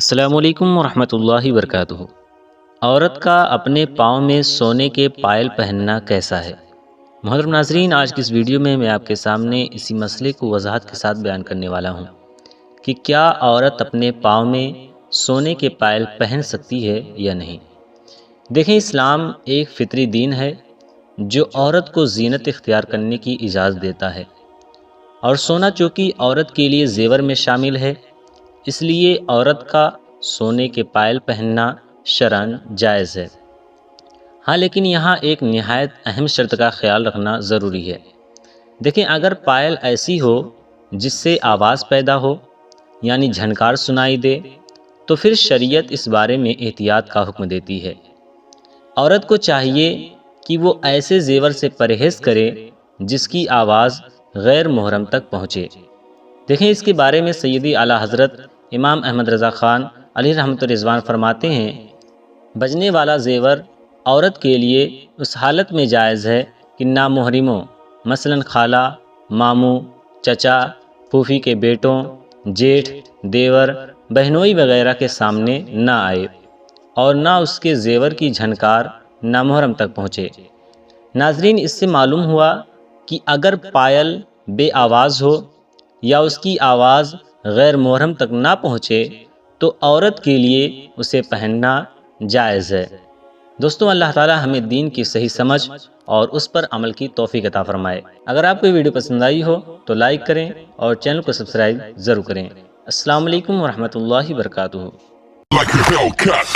السلام علیکم ورحمۃ اللہ وبرکاتہ۔ عورت کا اپنے پاؤں میں سونے کے پائل پہننا کیسا ہے؟ محترم ناظرین، آج کی اس ویڈیو میں آپ کے سامنے اسی مسئلے کو وضاحت کے ساتھ بیان کرنے والا ہوں کہ کیا عورت اپنے پاؤں میں سونے کے پائل پہن سکتی ہے یا نہیں۔ دیکھیں، اسلام ایک فطری دین ہے جو عورت کو زینت اختیار کرنے کی اجازت دیتا ہے، اور سونا چونکہ عورت کے لیے زیور میں شامل ہے، اس لیے عورت کا سونے کے پائل پہننا شرعاً جائز ہے۔ ہاں، لیکن یہاں ایک نہایت اہم شرط کا خیال رکھنا ضروری ہے۔ دیکھیں، اگر پائل ایسی ہو جس سے آواز پیدا ہو، یعنی جھنکار سنائی دے، تو پھر شریعت اس بارے میں احتیاط کا حکم دیتی ہے۔ عورت کو چاہیے کہ وہ ایسے زیور سے پرہیز کرے جس کی آواز غیر محرم تک پہنچے۔ دیکھیں، اس کے بارے میں سیدی اعلیٰ حضرت امام احمد رضا خان علیہ رحمۃ الرضوان فرماتے ہیں، بجنے والا زیور عورت کے لیے اس حالت میں جائز ہے کہ نامحرموں مثلاً خالہ، ماموں، چچا، پھوپھی کے بیٹوں، جیٹھ، دیور، بہنوئی وغیرہ کے سامنے نہ آئے، اور نہ اس کے زیور کی جھنکار نامحرم تک پہنچے۔ ناظرین، اس سے معلوم ہوا کہ اگر پائل بے آواز ہو یا اس کی آواز غیر محرم تک نہ پہنچے تو عورت کے لیے اسے پہننا جائز ہے۔ دوستوں، اللہ تعالی ہمیں دین کی صحیح سمجھ اور اس پر عمل کی توفیق عطا فرمائے۔ اگر آپ کو یہ ویڈیو پسند آئی ہو تو لائک کریں اور چینل کو سبسکرائب ضرور کریں۔ السلام علیکم ورحمۃ اللہ وبرکاتہ۔ Like a Hellcat.